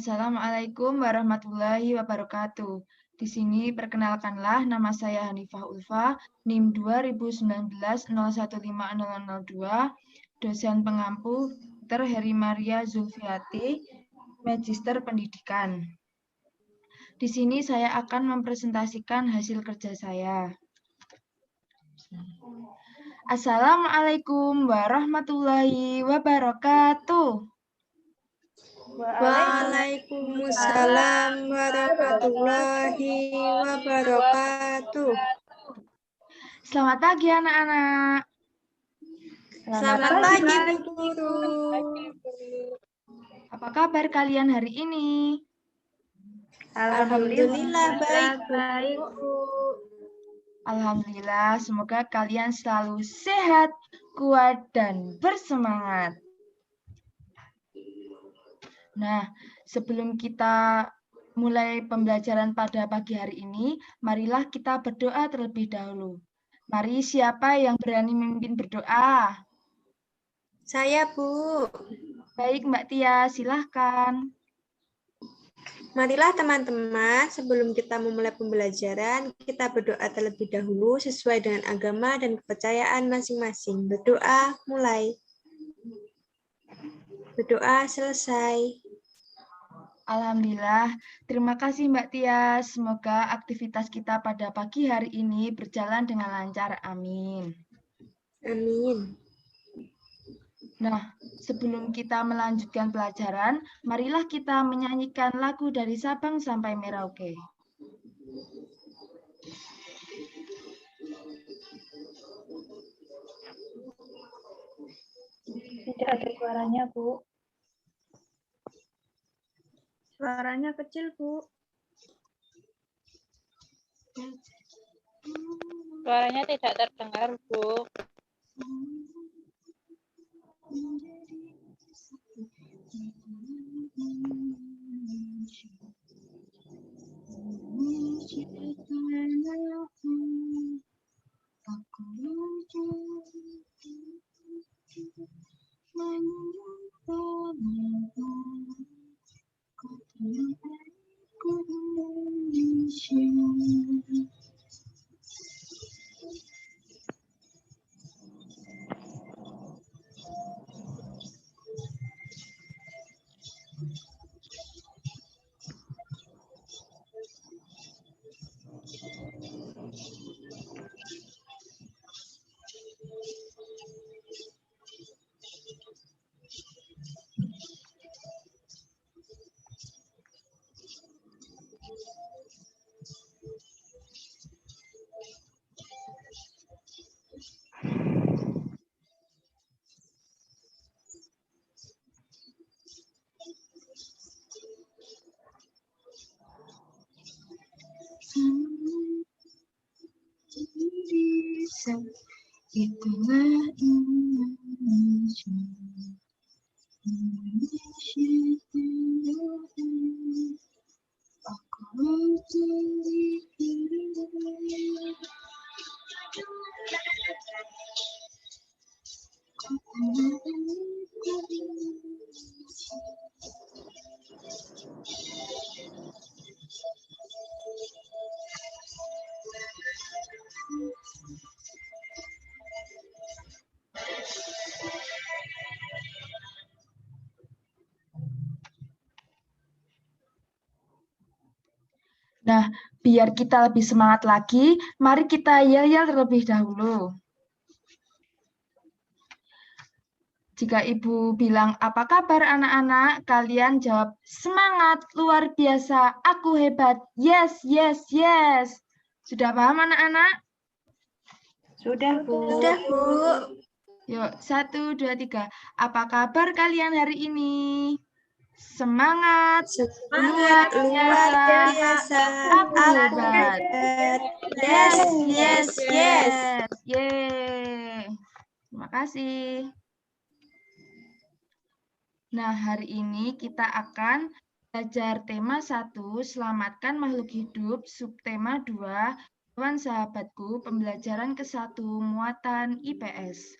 Assalamualaikum warahmatullahi wabarakatuh. Di sini perkenalkanlah nama saya Hanifah Ulfa, NIM 2019015002, dosen pengampu Dr. Heri Maria Zulfiati, Magister Pendidikan. Di sini saya akan mempresentasikan hasil kerja saya. Assalamualaikum warahmatullahi wabarakatuh. Waalaikumsalam warahmatullahi wabarakatuh. Selamat pagi anak-anak. Selamat pagi Bu Guru. Apa kabar kalian hari ini? Alhamdulillah baik Bu. Alhamdulillah, semoga kalian selalu sehat, kuat, dan bersemangat. Nah, sebelum kita mulai pembelajaran pada pagi hari ini, marilah kita berdoa terlebih dahulu. Mari, siapa yang berani memimpin berdoa? Saya Bu. Baik, Mbak Tia, silahkan. Marilah teman-teman, sebelum kita memulai pembelajaran, kita berdoa terlebih dahulu sesuai dengan agama dan kepercayaan masing-masing. Berdoa mulai. Berdoa selesai. Alhamdulillah, terima kasih Mbak Tia. Semoga aktivitas kita pada pagi hari ini berjalan dengan lancar. Amin. Amin. Nah, sebelum kita melanjutkan pelajaran, marilah kita menyanyikan lagu dari Sabang sampai Merauke. Tidak ada suaranya, Bu. Suaranya kecil, Bu. Suaranya tidak terdengar, Bu. Itulah Indonesia. Indonesia aku Nah, biar kita lebih semangat lagi, mari kita yel-yel terlebih dahulu. Jika Ibu bilang, apa kabar anak-anak? Kalian jawab, semangat, luar biasa, aku hebat, yes, yes, yes. Sudah paham anak-anak? Sudah, Bu. Sudah Bu. Yuk, 1, 2, 3. Apa kabar kalian hari ini? Semangat, Semangat luar biasa. aku Aku hebat. hebat. Yes, Yes, yes, yes, yes. yes. Yeay. Terima kasih. Nah, hari ini kita akan belajar tema 1, selamatkan makhluk hidup, subtema 2, kawan sahabatku, pembelajaran ke-1, muatan IPS.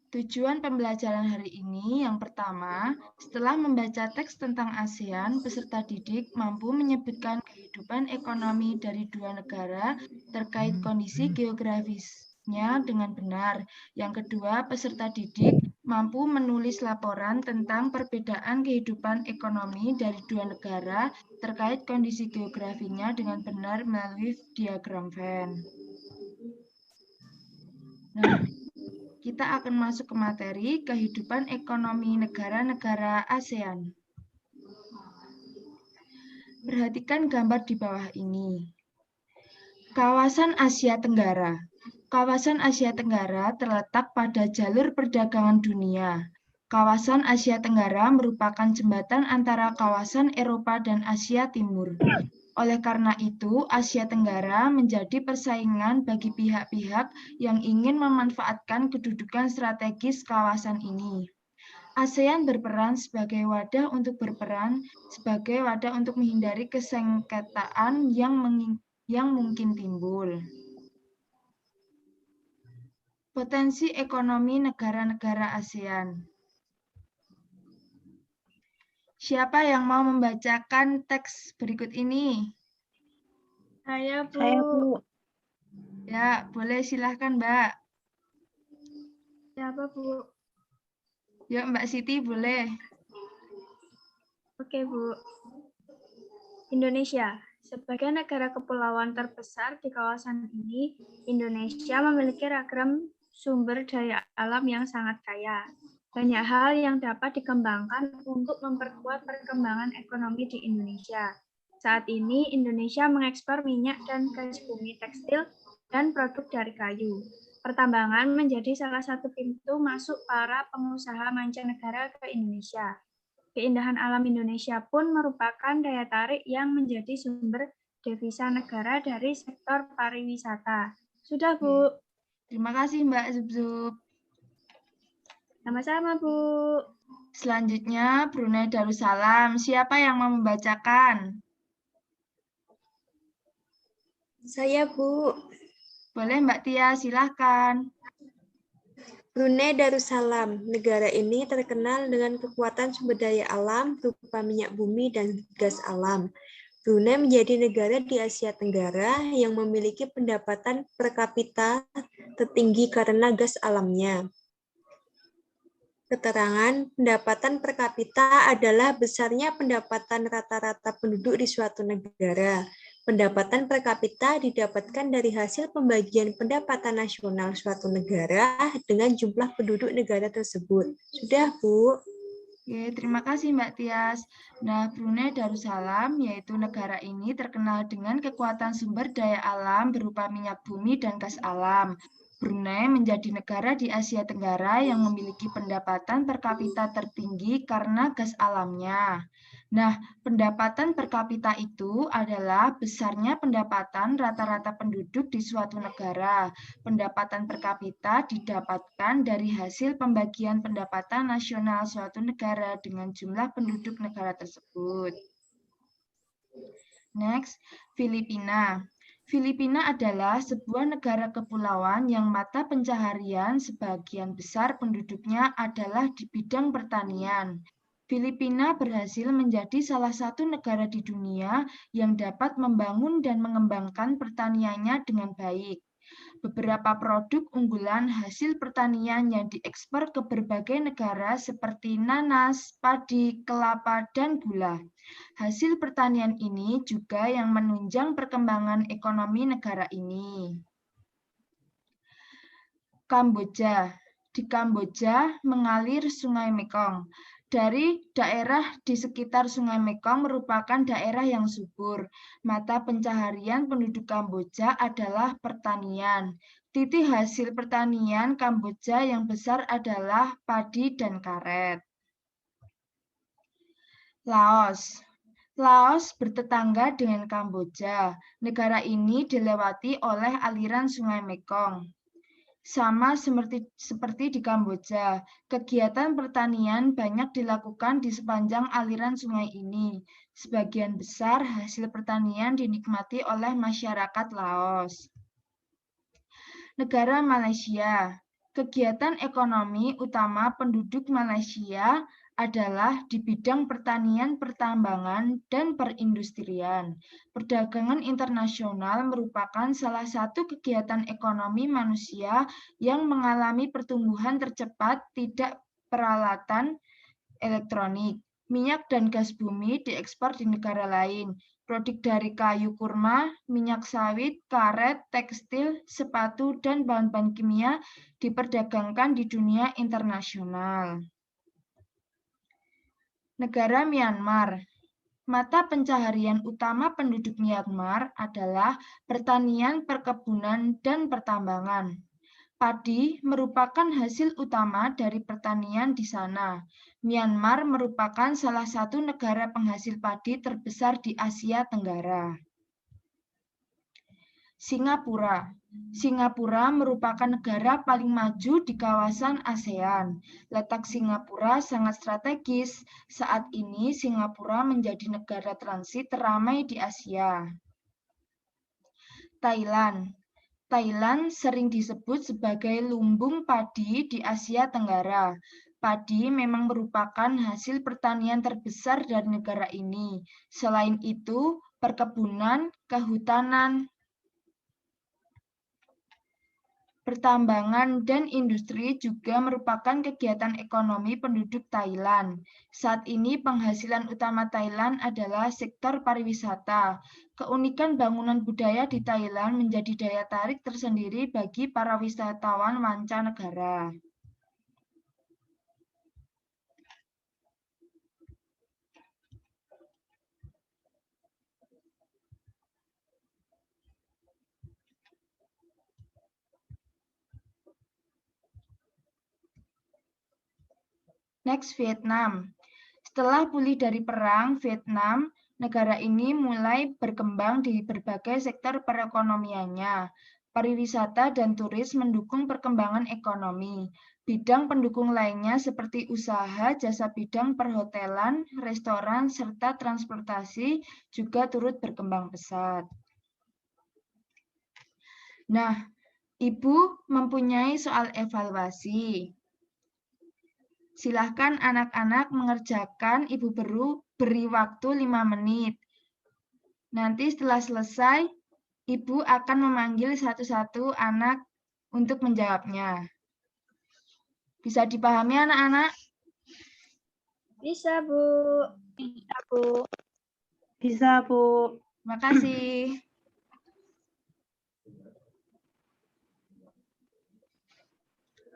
Tujuan pembelajaran hari ini yang pertama, setelah membaca teks tentang ASEAN, peserta didik mampu menyebutkan kehidupan ekonomi dari dua negara terkait kondisi geografisnya dengan benar. Yang kedua, peserta didik mampu menulis laporan tentang perbedaan kehidupan ekonomi dari dua negara terkait kondisi geografinya dengan benar melalui diagram Venn. Nah, kita akan masuk ke materi kehidupan ekonomi negara-negara ASEAN. Perhatikan gambar di bawah ini. Kawasan Asia Tenggara. Kawasan Asia Tenggara terletak pada jalur perdagangan dunia. Kawasan Asia Tenggara merupakan jembatan antara kawasan Eropa dan Asia Timur. Oleh karena itu, Asia Tenggara menjadi persaingan bagi pihak-pihak yang ingin memanfaatkan kedudukan strategis kawasan ini. ASEAN berperan sebagai wadah untuk menghindari kesengketaan yang mungkin timbul. Potensi ekonomi negara-negara ASEAN. Siapa yang mau membacakan teks berikut ini? Saya, Bu. Saya, Bu. Ya, boleh silahkan, Mbak. Siapa, Bu? Yuk, Mbak Siti, boleh. Oke, Bu. Indonesia. Sebagai negara kepulauan terbesar di kawasan ini, Indonesia memiliki ragam sumber daya alam yang sangat kaya. Banyak hal yang dapat dikembangkan untuk memperkuat perkembangan ekonomi di Indonesia. Saat ini, Indonesia mengekspor minyak dan gas bumi tekstil dan produk dari kayu. Pertambangan menjadi salah satu pintu masuk para pengusaha mancanegara ke Indonesia. Keindahan alam Indonesia pun merupakan daya tarik yang menjadi sumber devisa negara dari sektor pariwisata. Sudah, Bu. Terima kasih, Mbak Zub-Zub. Sama-sama, Bu. Selanjutnya, Brunei Darussalam. Siapa yang mau membacakan? Saya, Bu. Boleh, Mbak Tia, silahkan. Brunei Darussalam. Negara ini terkenal dengan kekuatan sumber daya alam berupa minyak bumi dan gas alam. Brunei menjadi negara di Asia Tenggara yang memiliki pendapatan per kapita tertinggi karena gas alamnya. Keterangan pendapatan per kapita adalah besarnya pendapatan rata-rata penduduk di suatu negara. Pendapatan per kapita didapatkan dari hasil pembagian pendapatan nasional suatu negara dengan jumlah penduduk negara tersebut. Sudah, Bu? Oke, terima kasih Mbak Tias. Nah, Brunei Darussalam, yaitu negara ini terkenal dengan kekuatan sumber daya alam berupa minyak bumi dan gas alam. Brunei menjadi negara di Asia Tenggara yang memiliki pendapatan per kapita tertinggi karena gas alamnya. Nah, pendapatan per kapita itu adalah besarnya pendapatan rata-rata penduduk di suatu negara. Pendapatan per kapita didapatkan dari hasil pembagian pendapatan nasional suatu negara dengan jumlah penduduk negara tersebut. Next, Filipina. Filipina adalah sebuah negara kepulauan yang mata pencaharian sebagian besar penduduknya adalah di bidang pertanian. Filipina berhasil menjadi salah satu negara di dunia yang dapat membangun dan mengembangkan pertaniannya dengan baik. Beberapa produk unggulan hasil pertanian yang diekspor ke berbagai negara seperti nanas, padi, kelapa, dan gula. Hasil pertanian ini juga yang menunjang perkembangan ekonomi negara ini. Kamboja. Di Kamboja mengalir Sungai Mekong. Dari daerah di sekitar Sungai Mekong merupakan daerah yang subur. Mata pencaharian penduduk Kamboja adalah pertanian. Titik hasil pertanian Kamboja yang besar adalah padi dan karet. Laos. Laos bertetangga dengan Kamboja. Negara ini dilewati oleh aliran Sungai Mekong. Sama seperti di Kamboja, kegiatan pertanian banyak dilakukan di sepanjang aliran sungai ini. Sebagian besar hasil pertanian dinikmati oleh masyarakat Laos. Negara Malaysia. Kegiatan ekonomi utama penduduk Malaysia adalah di bidang pertanian, pertambangan, dan perindustrian. Perdagangan internasional merupakan salah satu kegiatan ekonomi manusia yang mengalami pertumbuhan tercepat, tidak peralatan elektronik. Minyak dan gas bumi diekspor di negara lain. Produk dari kayu kurma, minyak sawit, karet, tekstil, sepatu, dan bahan-bahan kimia diperdagangkan di dunia internasional. Negara Myanmar. Mata pencaharian utama penduduk Myanmar adalah pertanian, perkebunan, dan pertambangan. Padi merupakan hasil utama dari pertanian di sana. Myanmar merupakan salah satu negara penghasil padi terbesar di Asia Tenggara. Singapura. Singapura merupakan negara paling maju di kawasan ASEAN. Letak Singapura sangat strategis. Saat ini Singapura menjadi negara transit teramai di Asia. Thailand. Thailand sering disebut sebagai lumbung padi di Asia Tenggara. Padi memang merupakan hasil pertanian terbesar dari negara ini. Selain itu, perkebunan, kehutanan, pertambangan, dan industri juga merupakan kegiatan ekonomi penduduk Thailand. Saat ini penghasilan utama Thailand adalah sektor pariwisata. Keunikan bangunan budaya di Thailand menjadi daya tarik tersendiri bagi para wisatawan mancanegara. Next, Vietnam. Setelah pulih dari perang, Vietnam, negara ini mulai berkembang di berbagai sektor perekonomiannya. Pariwisata dan turis mendukung perkembangan ekonomi. Bidang pendukung lainnya seperti usaha, jasa bidang perhotelan, restoran, serta transportasi juga turut berkembang pesat. Nah, Ibu mempunyai soal evaluasi. Silahkan anak-anak mengerjakan, Ibu beri waktu 5 menit. Nanti setelah selesai, Ibu akan memanggil satu-satu anak untuk menjawabnya. Bisa dipahami anak-anak? Bisa, Bu. Bisa, Bu. Bisa, Bu. Terima kasih.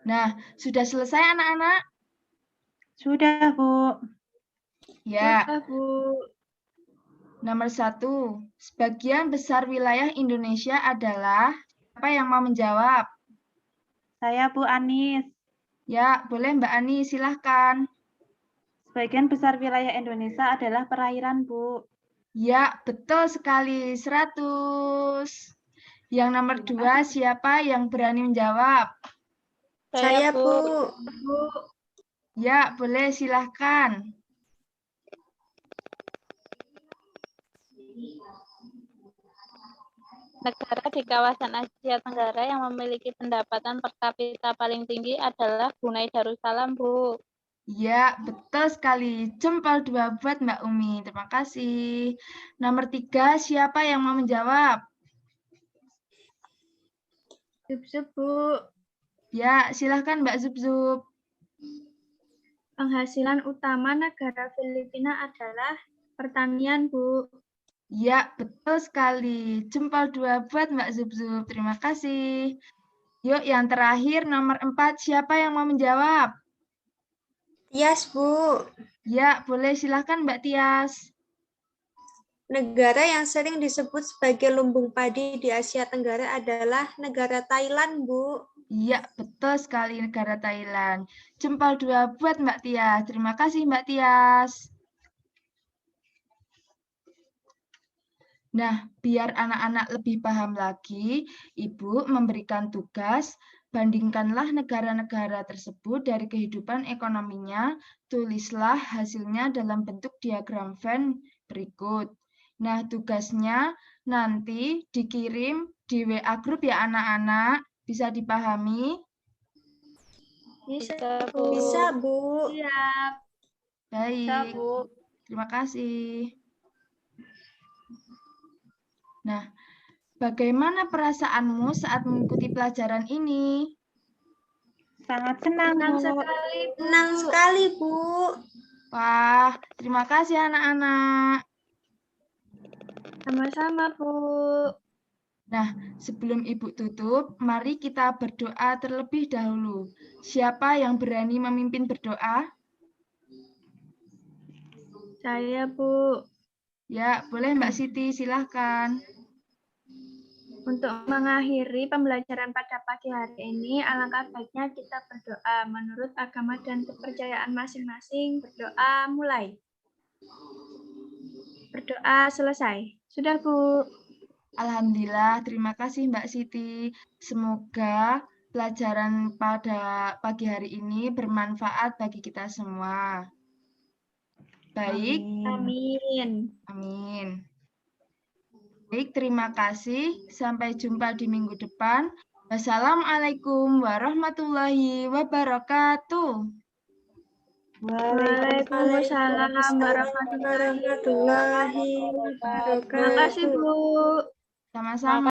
Nah, sudah selesai anak-anak? Sudah, Bu. Ya. Sudah, Bu. Nomor 1, sebagian besar wilayah Indonesia adalah, siapa yang mau menjawab? Saya Bu Anis. Ya, boleh Mbak Ani, silahkan. Sebagian besar wilayah Indonesia adalah perairan, Bu. Ya, betul sekali, 100. Yang nomor 2, siapa yang berani menjawab? Saya, Bu. Ya, boleh, silahkan. Negara di kawasan Asia Tenggara yang memiliki pendapatan per kapita paling tinggi adalah Brunei Darussalam, Bu. Ya, betul sekali. Jempol 2 buat Mbak Umi. Terima kasih. Nomor 3, siapa yang mau menjawab? Zub-zub, Bu. Ya, silahkan Mbak Zub-Zub. Penghasilan utama negara Filipina adalah pertanian, Bu. Ya, betul sekali. Jempol 2 buat Mbak Zub-Zub. Terima kasih. Yuk, yang terakhir, nomor 4. Siapa yang mau menjawab? Tias, Bu. Ya, boleh. Silahkan Mbak Tias. Negara yang sering disebut sebagai lumbung padi di Asia Tenggara adalah negara Thailand, Bu. Iya, betul sekali negara Thailand. Jempol 2 buat Mbak Tias. Terima kasih Mbak Tias. Nah, biar anak-anak lebih paham lagi, Ibu memberikan tugas, bandingkanlah negara-negara tersebut dari kehidupan ekonominya, tulislah hasilnya dalam bentuk diagram Venn berikut. Nah, tugasnya nanti dikirim di WA grup ya anak-anak, bisa dipahami? Bisa, Bu. Bisa, Bu. Siap. Baik, terima kasih. Nah, bagaimana perasaanmu saat mengikuti pelajaran ini? Sangat senang, Senang Bu. sekali, Bu. Senang sekali, Bu. Wah, terima kasih anak-anak. Sama-sama, Bu. Nah, sebelum Ibu tutup, mari kita berdoa terlebih dahulu. Siapa yang berani memimpin berdoa? Saya, Bu. Ya, boleh Mbak Siti, silahkan. Untuk mengakhiri pembelajaran pada pagi hari ini, alangkah baiknya kita berdoa menurut agama dan kepercayaan masing-masing. Berdoa mulai. Berdoa selesai. Sudah, Bu. Alhamdulillah, terima kasih Mbak Siti. Semoga pelajaran pada pagi hari ini bermanfaat bagi kita semua. Baik, Amin. amin. Baik, terima kasih. Sampai jumpa di minggu depan. Wassalamualaikum warahmatullahi wabarakatuh. Waalaikumsalam warahmatullahi warahmatullahi wabarakatuh. wabarakatuh. Terima kasih, Bu. Sama-sama.